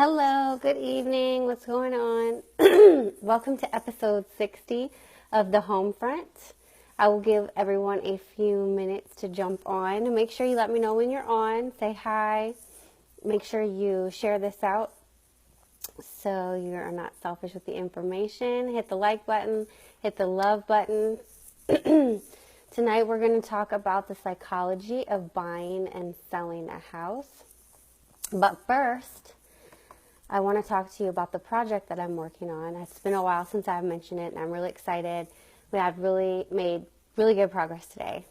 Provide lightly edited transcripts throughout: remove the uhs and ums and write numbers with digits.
Hello, good evening. What's going on? Welcome to episode 60 of The Homefront. I will give everyone a few minutes to jump on. Make sure you let me know when you're on. Say hi. Make sure you share this out so you are not selfish with the information. Hit the like button, hit the love button. Tonight we're going to talk about the psychology of buying and selling a house. But first, I want to talk to you about the project that I'm working on. It's been a while since I've mentioned it, and I'm really excited. We have made really good progress today.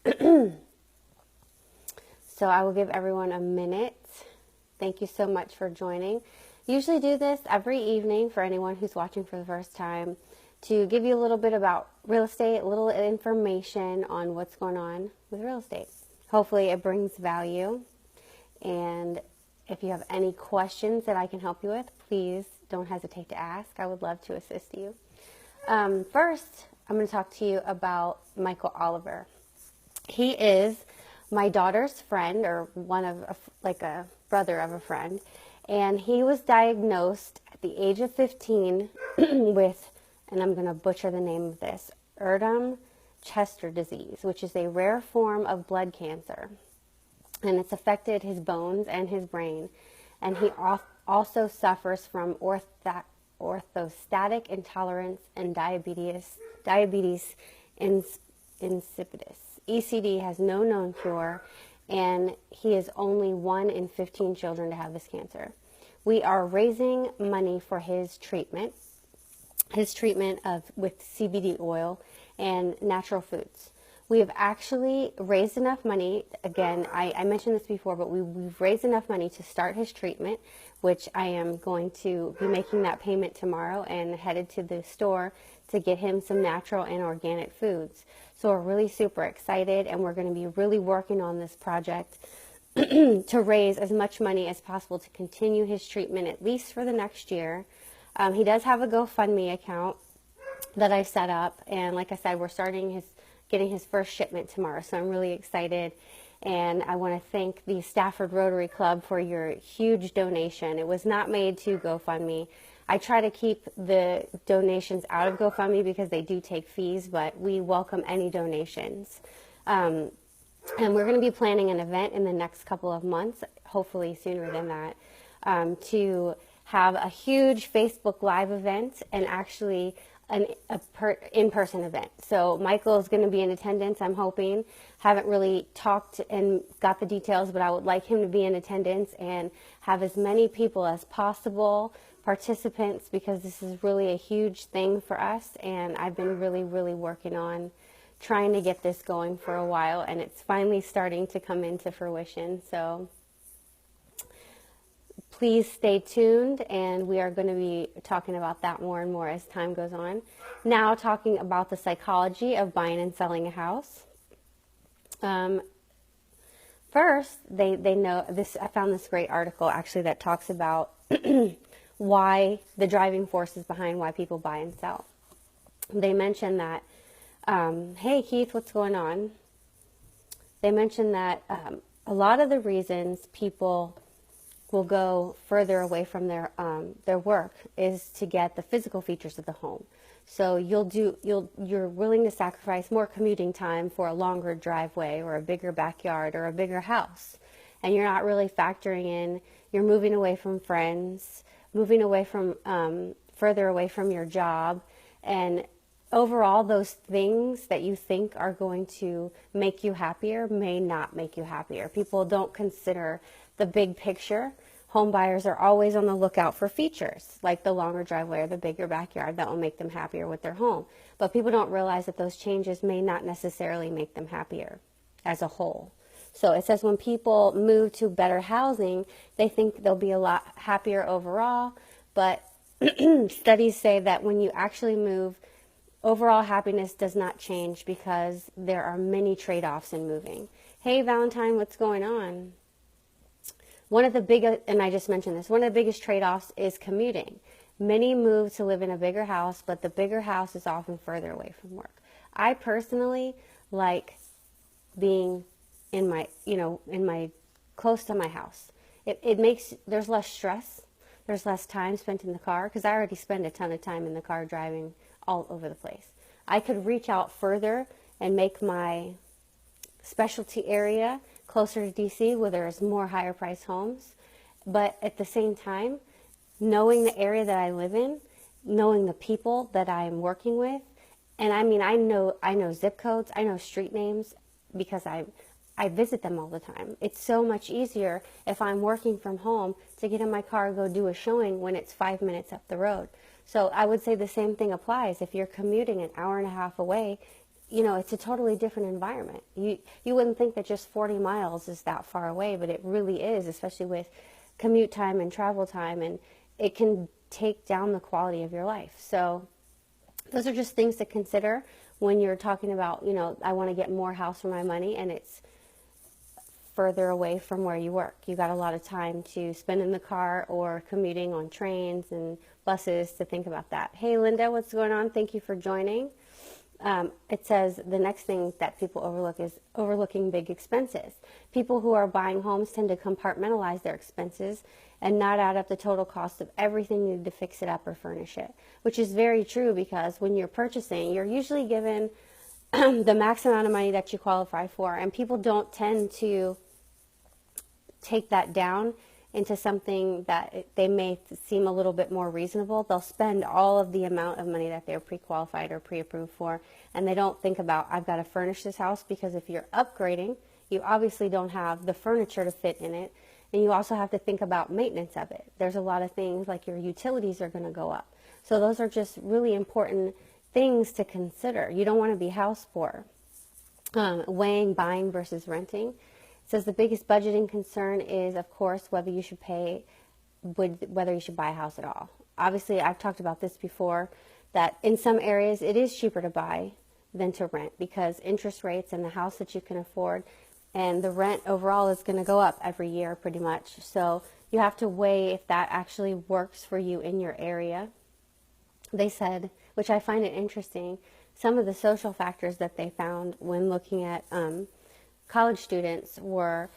So I will give everyone a minute. Thank you so much for joining. Usually do this every evening for anyone who's watching for the first time to give you a little bit about real estate, a little information on what's going on with real estate. Hopefully it brings value, and if you have any questions that I can help you with, please don't hesitate to ask. I would love to assist you. First, I'm going to talk to you about Michael Oliver. He is my daughter's friend, or a brother of a friend, and he was diagnosed at the age of 15 with, and I'm going to butcher the name of this, Erdem-Chester disease, which is a rare form of blood cancer. And it's affected his bones and his brain. And he also suffers from orthostatic intolerance and diabetes insipidus. ECD has no known cure, and he is only 1 in 15 children to have this cancer. We are raising money for his treatment with CBD oil and natural foods. We have actually raised enough money. Again, I mentioned this before, but we've raised enough money to start his treatment, which I am going to be making that payment tomorrow and headed to the store to get him some natural and organic foods. So we're really super excited, and we're going to be really working on this project to raise as much money as possible to continue his treatment at least for the next year. He does have a GoFundMe account that I set up, and like I said, we're getting his first shipment tomorrow, so I'm really excited. And I want to thank the Stafford Rotary Club for your huge donation. It was not made to GoFundMe. I try to keep the donations out of GoFundMe because they do take fees, but we welcome any donations. And we're going to be planning an event in the next couple of months, hopefully sooner than that, to have a huge Facebook Live event and actually an in-person event. So Michael is going to be in attendance, I'm hoping. Haven't really talked and got the details, but I would like him to be in attendance and have as many people as possible, participants, because this is really a huge thing for us, and I've been really, really working on trying to get this going for a while, and it's finally starting to come into fruition. So please stay tuned, and we are going to be talking about that more and more as time goes on. Now, talking about the psychology of buying and selling a house. First, they know this. I found this great article actually that talks about why the driving forces behind why people buy and sell. They mention that, hey Keith, what's going on? They mention that a lot of the reasons people will go further away from their work is to get the physical features of the home. So you're willing to sacrifice more commuting time for a longer driveway or a bigger backyard or a bigger house, and you're not really factoring in you're moving away from friends, moving away from further away from your job, and overall those things that you think are going to make you happier may not make you happier. People don't consider the big picture. Home buyers are always on the lookout for features like the longer driveway or the bigger backyard that will make them happier with their home. But people don't realize that those changes may not necessarily make them happier as a whole. So it says when people move to better housing, they think they'll be a lot happier overall. But studies say that when you actually move, overall happiness does not change because there are many trade-offs in moving. Hey, Valentine, what's going on? One of the biggest trade-offs is commuting. Many move to live in a bigger house, but the bigger house is often further away from work. I personally like being in my close to my house. It makes, there's less stress There's less time spent in the car because I already spend a ton of time in the car driving all over the place. I could reach out further and make my specialty area closer to DC where there's more higher price homes. But at the same time, knowing the area that I live in, knowing the people that I'm working with, and I mean, I know zip codes, I know street names because I visit them all the time. It's so much easier if I'm working from home to get in my car and go do a showing when it's 5 minutes up the road. So I would say the same thing applies. If you're commuting an hour and a half away, you know, it's a totally different environment. You wouldn't think that just 40 miles is that far away, but it really is, especially with commute time and travel time, and it can take down the quality of your life. So those are just things to consider when you're talking about, you know, I want to get more house for my money and it's further away from where you work. You got a lot of time to spend in the car or commuting on trains and buses to think about that. Hey, Linda, what's going on? Thank you for joining. It says the next thing that people overlook is overlooking big expenses. People who are buying homes tend to compartmentalize their expenses and not add up the total cost of everything needed to fix it up or furnish it, which is very true because when you're purchasing, you're usually given the max amount of money that you qualify for, and people don't tend to take that down into something that they may seem a little bit more reasonable. They'll spend all of the amount of money that they're pre-qualified or pre-approved for, and they don't think about, I've got to furnish this house, because if you're upgrading, you obviously don't have the furniture to fit in it, and you also have to think about maintenance of it. There's a lot of things like your utilities are going to go up. So those are just really important things to consider. You don't want to be house poor. Weighing buying versus renting. It says the biggest budgeting concern is, of course, whether you should buy a house at all. Obviously, I've talked about this before, that in some areas it is cheaper to buy than to rent because interest rates and the house that you can afford and the rent overall is going to go up every year pretty much. So you have to weigh if that actually works for you in your area. They said, which I find it interesting, some of the social factors that they found when looking at college students were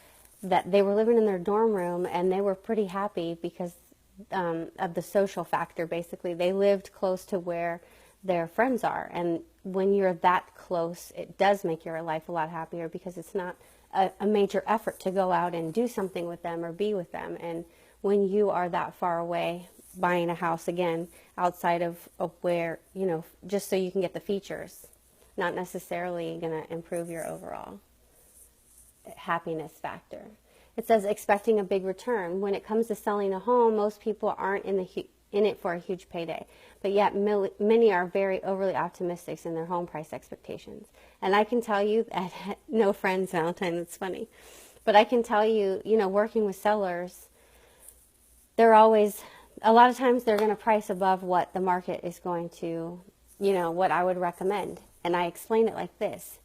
that they were living in their dorm room and they were pretty happy because of the social factor. Basically, they lived close to where their friends are, and when you're that close, it does make your life a lot happier because it's not a major effort to go out and do something with them or be with them. And when you are that far away, buying a house again outside of where, you know, just so you can get the features, not necessarily going to improve your overall happiness factor. It says expecting a big return. When it comes to selling a home, most people aren't in it for a huge payday, but yet many are very overly optimistic in their home price expectations. And I can tell you that, no friends, Valentine, that's funny, but I can tell you, you know, working with sellers, they're always, a lot of times they're going to price above what the market is going to, you know, what I would recommend. And I explain it like this.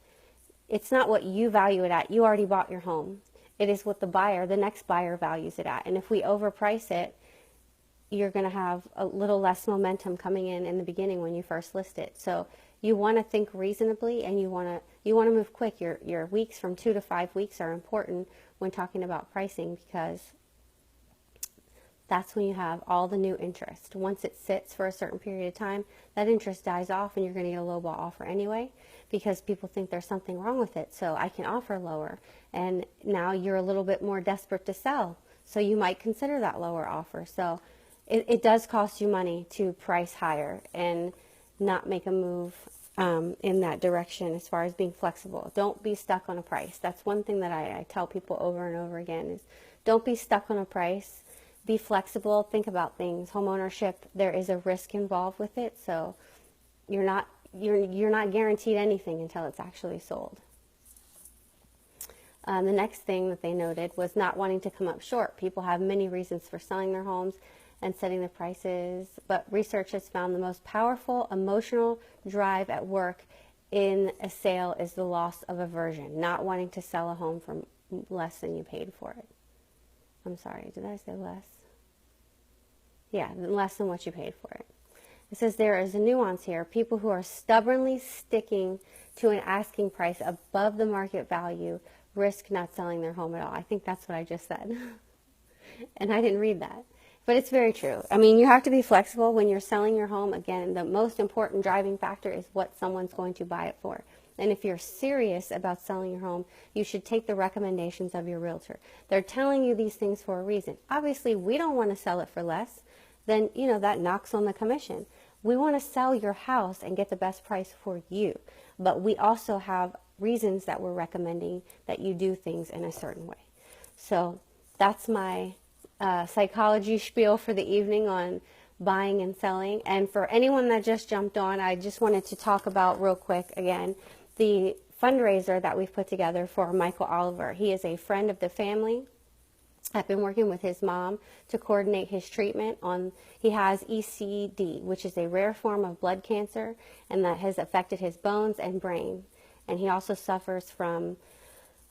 It's not what you value it at. You already bought your home. It is what the next buyer values it at. And if we overprice it, you're going to have a little less momentum coming in the beginning when you first list it. So you want to think reasonably, and you want to move quick. Your weeks from 2 to 5 weeks are important when talking about pricing because that's when you have all the new interest. Once it sits for a certain period of time, that interest dies off and you're going to get a lowball offer anyway because people think there's something wrong with it. So I can offer lower. And now you're a little bit more desperate to sell. So you might consider that lower offer. So it does cost you money to price higher and not make a move in that direction as far as being flexible. Don't be stuck on a price. That's one thing that I tell people over and over again is don't be stuck on a price. Be flexible. Think about things. Homeownership, there is a risk involved with it, so you're not guaranteed anything until it's actually sold. The next thing that they noted was not wanting to come up short. People have many reasons for selling their homes and setting the prices, but research has found the most powerful emotional drive at work in a sale is the loss of aversion, not wanting to sell a home for less than you paid for it. I'm sorry, did I say less? Yeah, less than what you paid for it. It says there is a nuance here. People who are stubbornly sticking to an asking price above the market value risk not selling their home at all. I think that's what I just said. And I didn't read that. But it's very true. I mean, you have to be flexible when you're selling your home. Again, the most important driving factor is what someone's going to buy it for. And if you're serious about selling your home, you should take the recommendations of your realtor. They're telling you these things for a reason. Obviously, we don't want to sell it for less. Then, that knocks on the commission. We want to sell your house and get the best price for you. But we also have reasons that we're recommending that you do things in a certain way. So that's my psychology spiel for the evening on buying and selling. And for anyone that just jumped on, I just wanted to talk about real quick again the fundraiser that we've put together for Michael Oliver. He is a friend of the family. I've been working with his mom to coordinate his treatment on, he has ECD, which is a rare form of blood cancer, and that has affected his bones and brain. And he also suffers from,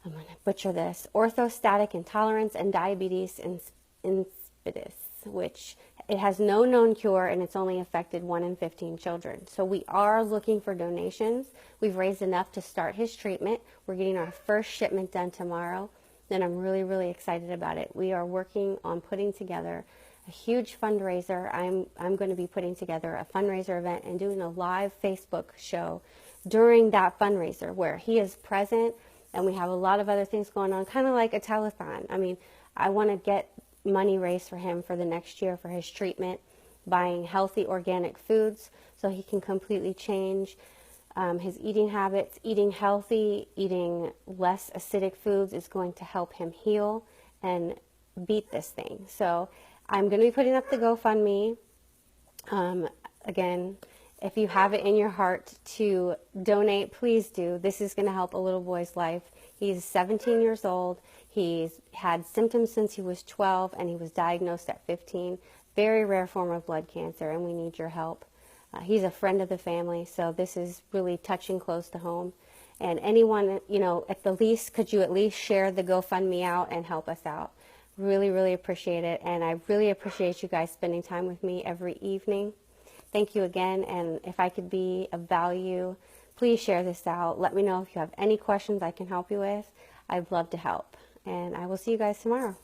I'm going to butcher this, orthostatic intolerance and diabetes insipidus, which it has no known cure, and it's only affected 1 in 15 children. So we are looking for donations. We've raised enough to start his treatment. We're getting our first shipment done tomorrow, and I'm really, really excited about it. We are working on putting together a huge fundraiser. I'm going to be putting together a fundraiser event and doing a live Facebook show during that fundraiser where he is present, and we have a lot of other things going on, kind of like a telethon. I mean, I want to get money raised for him for the next year for his treatment, buying healthy organic foods so he can completely change his eating habits. Eating healthy, eating less acidic foods is going to help him heal and beat this thing. So I'm going to be putting up the GoFundMe. Again, if you have it in your heart to donate, please do. This is going to help a little boy's life. He's 17 years old. He's had symptoms since he was 12, and he was diagnosed at 15. Very rare form of blood cancer, and we need your help. He's a friend of the family, so this is really touching close to home. And anyone, at the least, could you at least share the GoFundMe out and help us out? Really, really appreciate it, and I really appreciate you guys spending time with me every evening. Thank you again, and if I could be of value, please share this out. Let me know if you have any questions I can help you with. I'd love to help. And I will see you guys tomorrow.